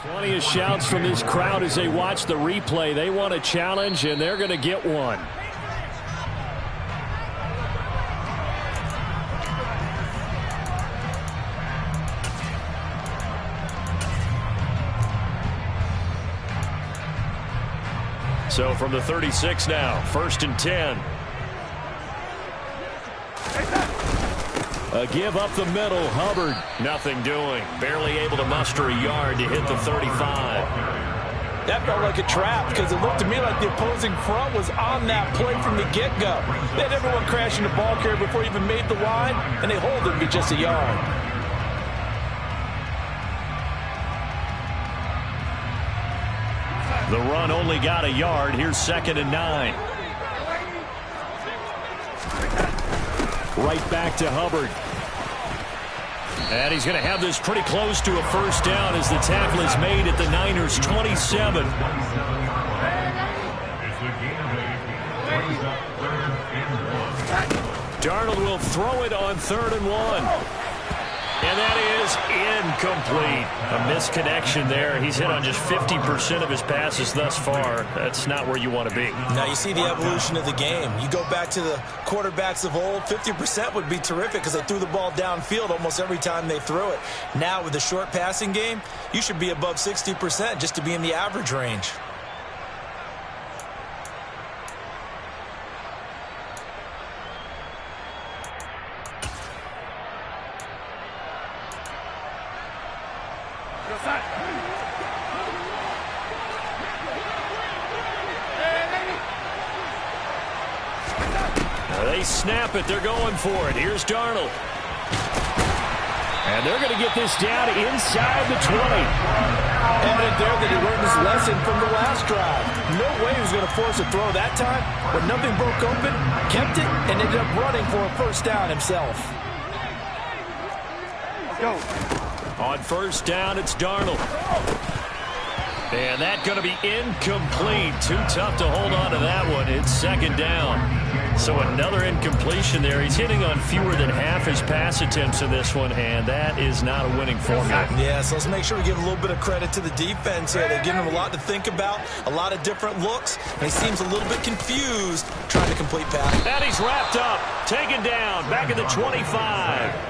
Plenty of shouts from this crowd as they watch the replay. They want a challenge, and they're going to get one. So from the 36 now, 1st and 10. A give up the middle, Hubbard, nothing doing. Barely able to muster a yard to hit the 35. That felt like a trap because it looked to me like the opposing front was on that play from the get-go. They had everyone crashing the ball carrier before he even made the line, and they hold him to just a yard. The run only got a yard. Here's 2nd and 9. Right back to Hubbard. And he's going to have this pretty close to a 1st down as the tackle is made at the Niners' 27. Darnold will throw it on 3rd and 1. And that is incomplete. A misconnection there. He's hit on just 50% of his passes thus far. That's not where you want to be. Now you see the evolution of the game. You go back to the quarterbacks of old, 50% would be terrific because they threw the ball downfield almost every time they threw it. Now with the short passing game, you should be above 60% just to be in the average range. They snap it. They're going for it. Here's Darnold. And they're going to get this down inside the 20. Evident there that he learned his lesson from the last drive. No way he was going to force a throw that time, but nothing broke open, kept it, and ended up running for a first down himself. Go. On first down, it's Darnold. And that's going to be incomplete. Too tough to hold on to that one. It's second down. So another incompletion there. He's hitting on fewer than half his pass attempts in this one, and that is not a winning formula. Yeah, so let's make sure we give a little bit of credit to the defense here. They're giving him a lot to think about, a lot of different looks, and he seems a little bit confused trying to complete pass. And he's wrapped up, taken down, back at the 25.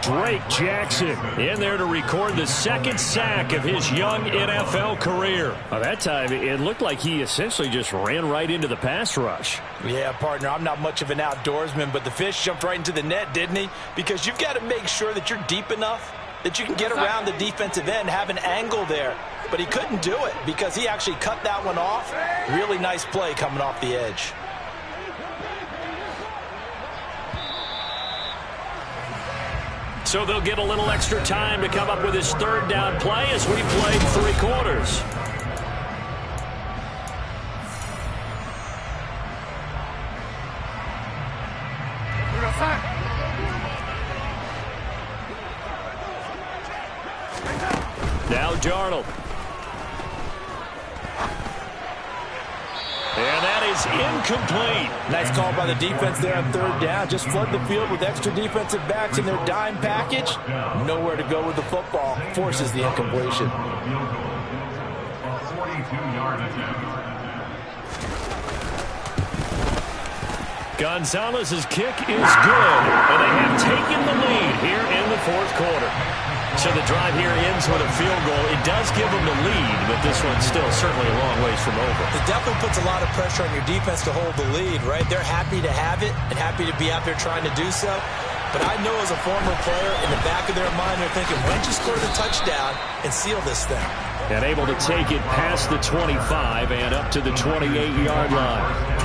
Drake Jackson in there to record the second sack of his young NFL career. That time, it looked like he essentially just ran right into the pass rush. Yeah, partner, I'm not much of an outdoorsman, but the fish jumped right into the net, didn't he? Because you've got to make sure that you're deep enough that you can get around the defensive end, have an angle there. But he couldn't do it because he actually cut that one off. Really nice play coming off the edge. So they'll get a little extra time to come up with his third down play as we played 3 quarters. Now Darnold. And that is incomplete. Nice call by the defense there on third down. Just flood the field with extra defensive backs in their dime package. Nowhere to go with the football. Forces the incompletion. Gonzalez's kick is good, and they have taken the lead here in the fourth quarter. So the drive here ends with a field goal. It does give them the lead, but this one's still certainly a long ways from over. It definitely puts a lot of pressure on your defense to hold the lead, right? They're happy to have it and happy to be out there trying to do so. But I know as a former player, in the back of their mind, they're thinking, when did you score the touchdown and seal this thing? And able to take it past the 25 and up to the 28-yard line.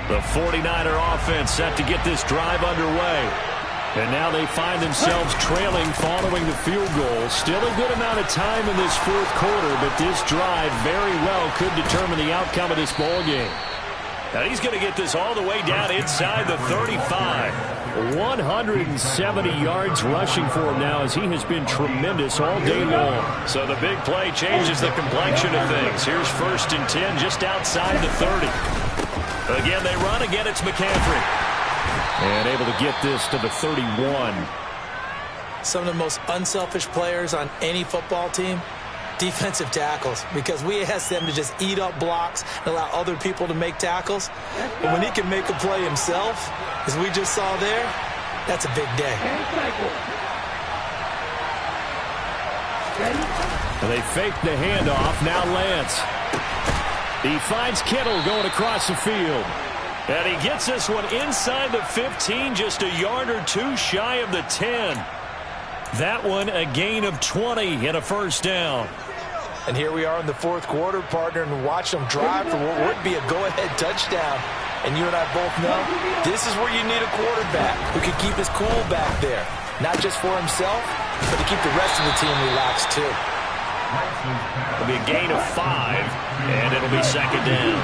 The 49er offense set to get this drive underway. And now they find themselves trailing following the field goal. Still a good amount of time in this fourth quarter, but this drive very well could determine the outcome of this ball game. Now he's going to get this all the way down inside the 35. 170 yards rushing for him now as he has been tremendous all day long. So the big play changes the complexion of things. Here's 1st and 10 just outside the 30. Again, they run. Again, it's McCaffrey. And able to get this to the 31. Some of the most unselfish players on any football team, defensive tackles, because we ask them to just eat up blocks and allow other people to make tackles. But when he can make a play himself, as we just saw there, that's a big day. And they fake the handoff. Now Lance. He finds Kittle going across the field. And he gets this one inside the 15, just a yard or two shy of the 10. That one a gain of 20 and a first down. And here we are in the fourth quarter, partner, and watch them drive for what would be a go-ahead touchdown. And you and I both know this is where you need a quarterback who can keep his cool back there. Not just for himself, but to keep the rest of the team relaxed too. It'll be a gain of 5, and it'll be second down.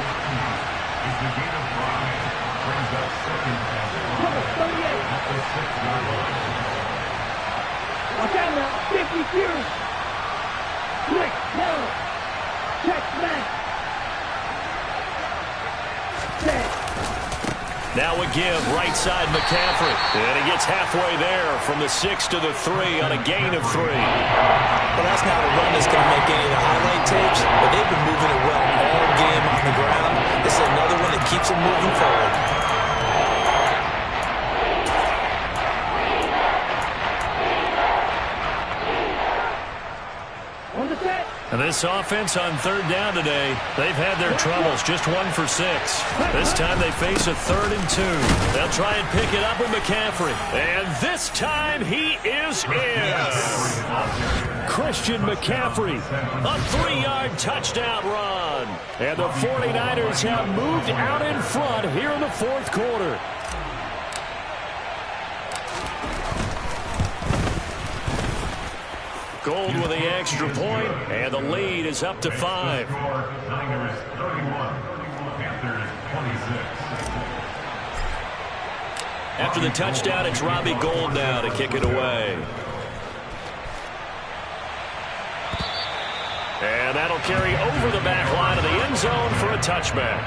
Watch out now, 52. Quick, now. Check back. Set. Now a give, right side McCaffrey. And he gets halfway there from the 6 to the 3 on a gain of 3. Well, that's not a run that's going to make any of the highlight tapes, but they've been moving it well all game on the ground. This is another one that keeps them moving forward. And this offense on third down today, they've had their troubles, just 1 for 6. This time they face a 3rd and 2. They'll try and pick it up with McCaffrey. And this time he is in. Christian McCaffrey. A 3-yard touchdown run. And the 49ers have moved out in front here in the fourth quarter. Gold with the extra point, and the lead is up to 5. Niners 31, Panthers 26. After the touchdown, it's Robbie Gould now to kick it away. And that'll carry over the back line of the end zone for a touchback.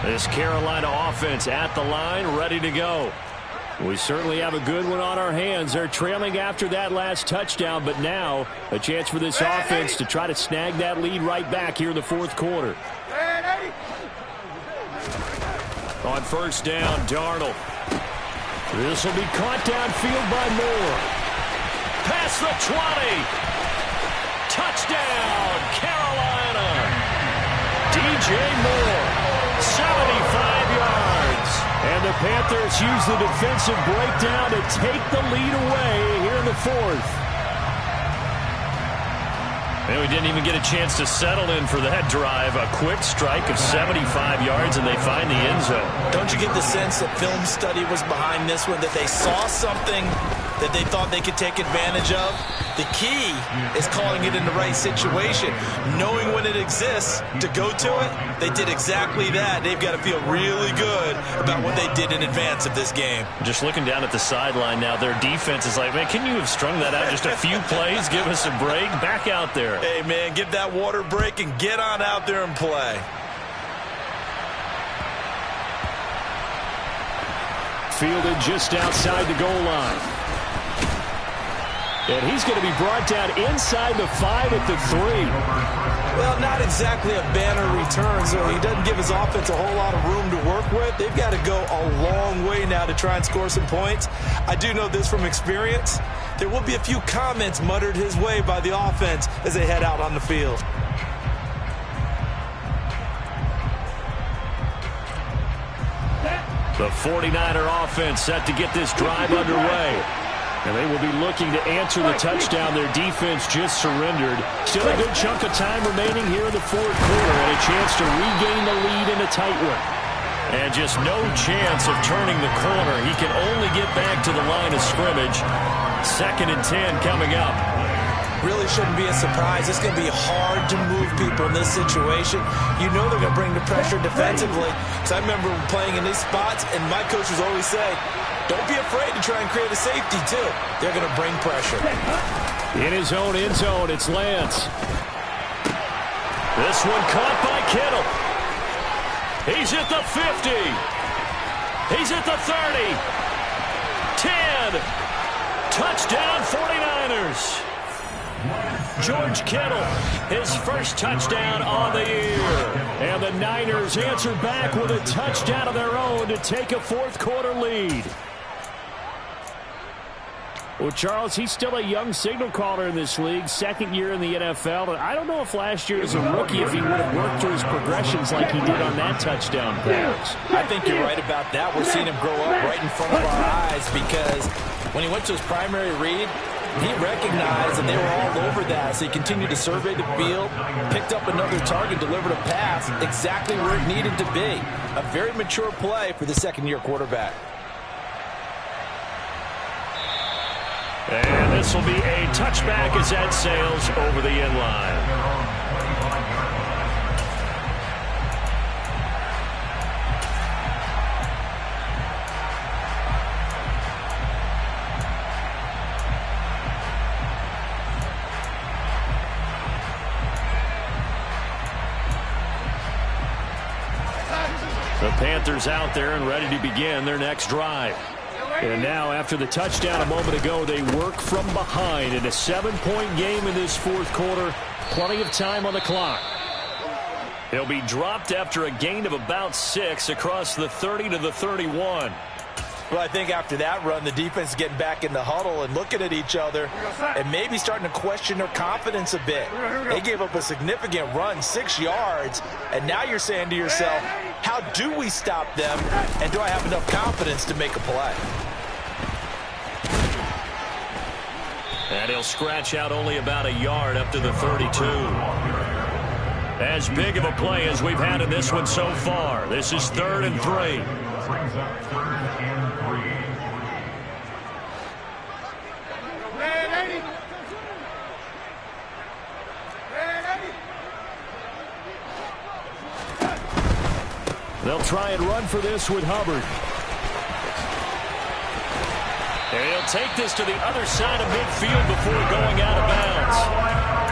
This Carolina offense at the line, ready to go. We certainly have a good one on our hands. They're trailing after that last touchdown, but now a chance for this offense to try to snag that lead right back here in the fourth quarter. On first down, Darnold. This will be caught downfield by Moore. Past the 20. Touchdown, Carolina. DJ Moore. 75 yards. And the Panthers use the defensive breakdown to take the lead away here in the fourth. And we didn't even get a chance to settle in for that drive. A quick strike of 75 yards, and they find the end zone. Don't you get the sense that film study was behind this one, that they saw something that they thought they could take advantage of? The key is calling it in the right situation, knowing when it exists to go to it. They did exactly that. They've got to feel really good about what they did in advance of this game. Just looking down at the sideline now, their defense is like, man, can you have strung that out just a few plays? Give us a break. Back out there. Hey, man, give that water break and get on out there and play. Fielded just outside the goal line. And he's going to be brought down inside the 5 at the 3. Well, not exactly a banner return, so he doesn't give his offense a whole lot of room to work with. They've got to go a long way now to try and score some points. I do know this from experience. There will be a few comments muttered his way by the offense as they head out on the field. The 49er offense set to get this drive underway. And they will be looking to answer the touchdown their defense just surrendered. Still a good chunk of time remaining here in the fourth quarter and a chance to regain the lead in a tight one. And just no chance of turning the corner. He can only get back to the line of scrimmage. 2nd and 10 coming up. Really shouldn't be a surprise. It's going to be hard to move people in this situation. You know they're going to bring the pressure defensively. Because I remember playing in these spots, and my coaches always say, don't be afraid to try and create a safety, too. They're going to bring pressure. In his own end zone, it's Lance. This one caught by Kittle. He's at the 50. He's at the 30. 10. Touchdown, 49ers. George Kittle, his first touchdown on the year. And the Niners answer back with a touchdown of their own to take a fourth quarter lead. Well, Charles, he's still a young signal caller in this league, 2nd year in the NFL. And I don't know if last year as a rookie, if he would have worked through his progressions like he did on that touchdown pass. I think you're right about that. We're seeing him grow up right in front of our eyes because when he went to his primary read, he recognized that they were all over that. So he continued to survey the field, picked up another target, delivered a pass exactly where it needed to be. A very mature play for the second-year quarterback. And this will be a touchback as that sails over the end line. The Panthers out there and ready to begin their next drive. And now, after the touchdown a moment ago, they work from behind in a 7-point game in this fourth quarter. Plenty of time on the clock. He'll be dropped after a gain of about 6 across the 30 to the 31. Well, I think after that run, the defense is getting back in the huddle and looking at each other and maybe starting to question their confidence a bit. They gave up a significant run, 6 yards, and now you're saying to yourself, how do we stop them, and do I have enough confidence to make a play? And he'll scratch out only about a yard up to the 32. As big of a play as we've had in this one so far. This is 3rd and 3. Brings up 3rd and 3. They'll try and run for this with Hubbard. And he'll take this to the other side of midfield before going out of bounds.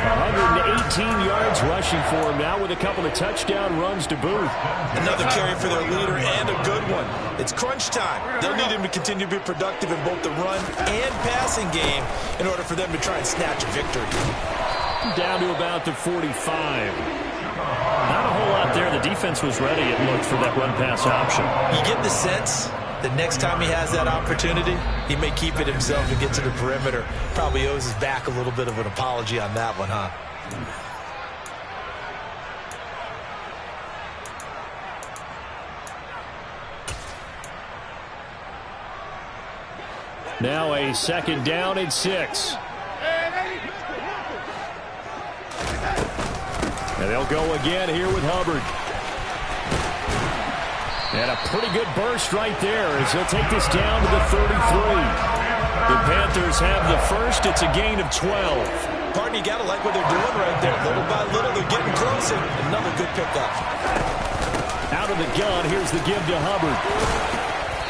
118 yards rushing for him now with a couple of touchdown runs to boot. Another carry for their leader and a good one. It's crunch time. They'll need him to continue to be productive in both the run and passing game in order for them to try and snatch a victory. Down to about the 45. Not a whole lot there. The defense was ready, it looked, for that run-pass option. You get the sense that next time he has that opportunity, he may keep it himself and get to the perimeter. Probably owes his back a little bit of an apology on that one, huh? Now a 2nd down and 6. And they'll go again here with Hubbard. And a pretty good burst right there as he'll take this down to the 33. The Panthers have the first. It's a gain of 12. Pardon, you got to like what they're doing right there. Little by little, they're getting closer. Another good pickup. Out of the gun, here's the give to Hubbard.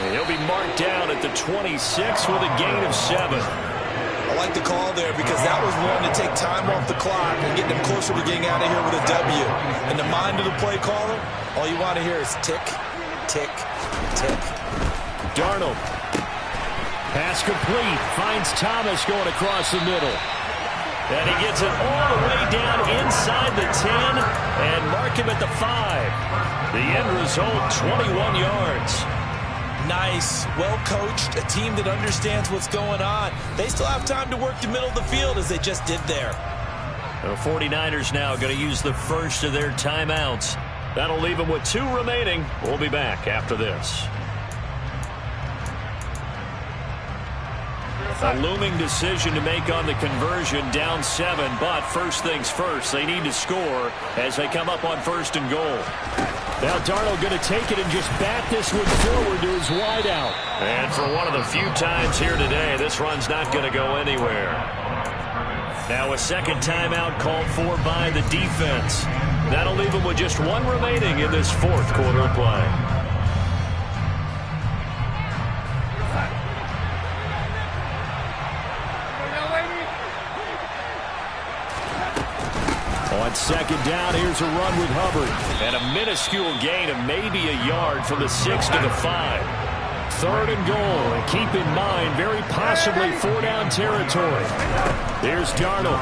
And he'll be marked down at the 26 with a gain of 7. I like the call there because that was one to take time off the clock and get them closer to getting out of here with a W. In the mind of the play caller, all you want to hear is tick, tick, tick. Darnold. Pass complete. Finds Thomas going across the middle. And he gets it all the way down inside the 10 and mark him at the 5. The end result, 21 yards. Nice, well-coached, a team that understands what's going on. They still have time to work the middle of the field as they just did there. The 49ers now going to use the first of their timeouts. That'll leave them with 2 remaining. We'll be back after this. A looming decision to make on the conversion, down 7, but first things first, they need to score as they come up on 1st and goal. Now Darnold going to take it and just bat this one forward to his wideout. And for one of the few times here today, this run's not going to go anywhere. Now a 2nd timeout called for by the defense. That'll leave them with just 1 remaining in this 4th quarter of play. On 2nd down, here's a run with Hubbard. And a minuscule gain of maybe a yard from the 6 to the 5. 3rd and goal. And keep in mind, very possibly 4-down territory. Here's Darnold.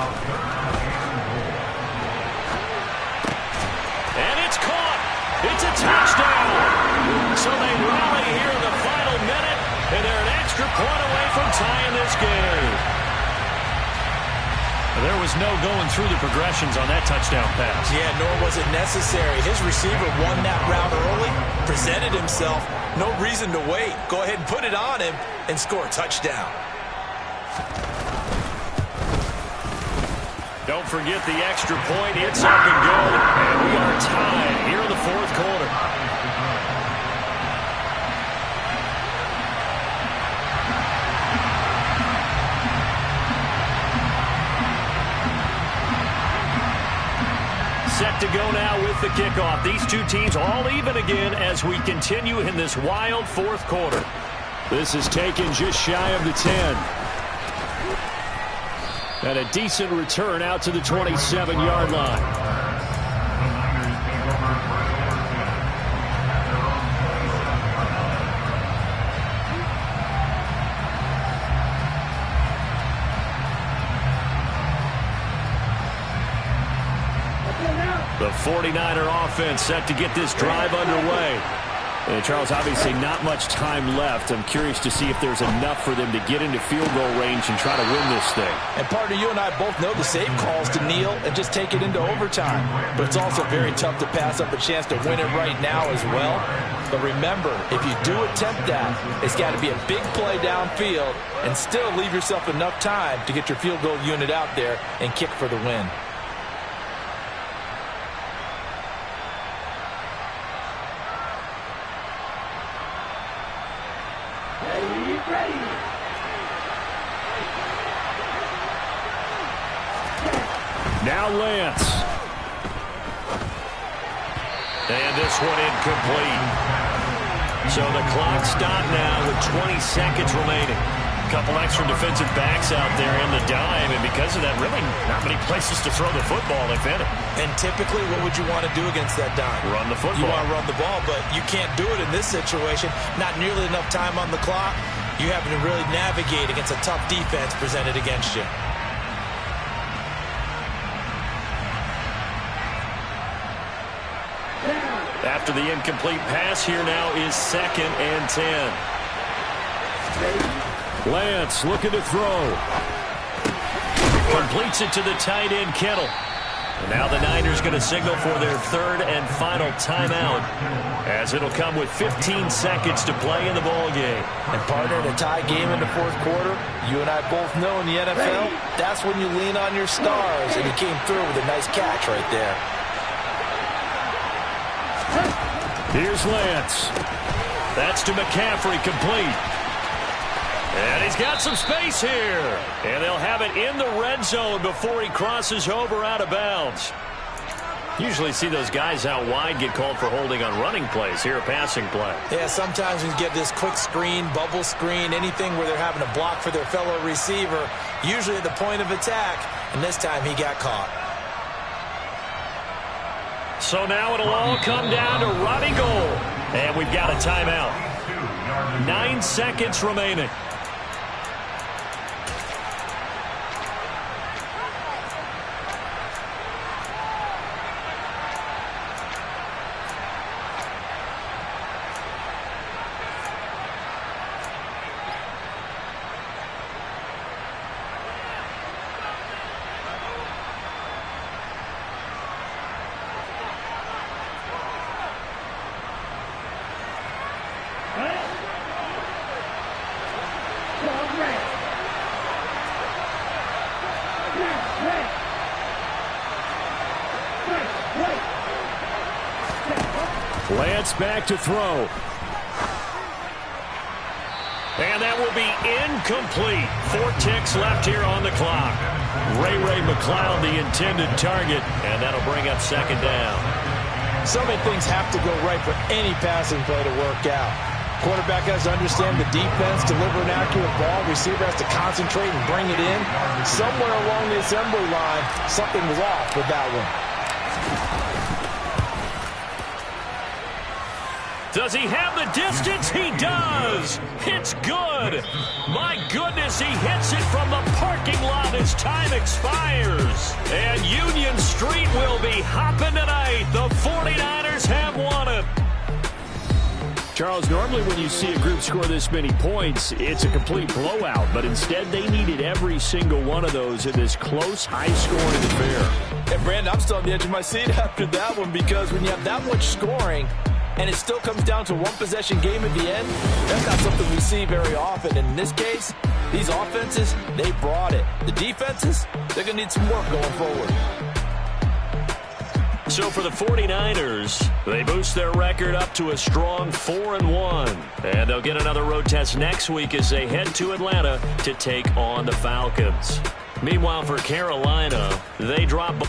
And it's caught. It's a touchdown. So they rally here in the final minute, and they're an extra point away from tying this game. There was no going through the progressions on that touchdown pass. Yeah, nor was it necessary. His receiver won that route early, presented himself. No reason to wait. Go ahead and put it on him and score a touchdown. Don't forget the extra point. It's up and good. And we are tied here in the 4th quarter. Set to go now with the kickoff. These 2 teams all even again as we continue in this wild 4th quarter. This is taken just shy of the 10. And a decent return out to the 27-yard line. The 49er offense set to get this drive underway. Charles, obviously not much time left. I'm curious to see if there's enough for them to get into field goal range and try to win this thing. And partner, you and I both know the safe calls to kneel and just take it into overtime. But it's also very tough to pass up a chance to win it right now as well. But remember, if you do attempt that, it's got to be a big play downfield and still leave yourself enough time to get your field goal unit out there and kick for the win. Now Lance. And this one incomplete. So the clock stopped now with 20 seconds remaining. A couple extra defensive backs out there in the dime, and because of that, really not many places to throw the football, if any. And typically, what would you want to do against that dime? Run the football. You want to run the ball, but you can't do it in this situation. Not nearly enough time on the clock. You have to really navigate against a tough defense presented against you. After the incomplete pass, here now is 2nd and 10. Lance looking to throw. Completes it to the tight end, Kittle. And now the Niners going to signal for their 3rd and final timeout, as it'll come with 15 seconds to play in the ball game. And partner, in a tie game in the 4th quarter, you and I both know in the NFL, that's when you lean on your stars, and he came through with a nice catch right there. Here's Lance. That's to McCaffrey, complete. And he's got some space here. And they'll have it in the red zone before he crosses over out of bounds. Usually see those guys out wide get called for holding on running plays. Here, a passing play. Yeah, sometimes we get this quick screen, bubble screen, anything where they're having to block for their fellow receiver, usually at the point of attack, and this time he got caught. So now it'll all come down to running goal. And we've got a timeout. 9 seconds remaining. Lance back to throw. And that will be incomplete. 4 ticks left here on the clock. Ray McCloud, the intended target, and that'll bring up 2nd down. So many things have to go right for any passing play to work out. Quarterback has to understand the defense, deliver an accurate ball. Receiver has to concentrate and bring it in. Somewhere along the assembly line, something was off with that one. Does he have the distance? He does. It's good. My goodness, he hits it from the parking lot as time expires. And Union Street will be hopping tonight. The 49ers have won it. Charles, normally when you see a group score this many points, it's a complete blowout. But instead, they needed every single one of those in this close, high-scoring affair. And, Brandon, I'm still on the edge of my seat after that one, because when you have that much scoring and it still comes down to one possession game at the end, that's not something we see very often. And in this case, these offenses, they brought it. The defenses, they're going to need some work going forward. So for the 49ers, they boost their record up to a strong 4-1. And they'll get another road test next week as they head to Atlanta to take on the Falcons. Meanwhile, for Carolina, they drop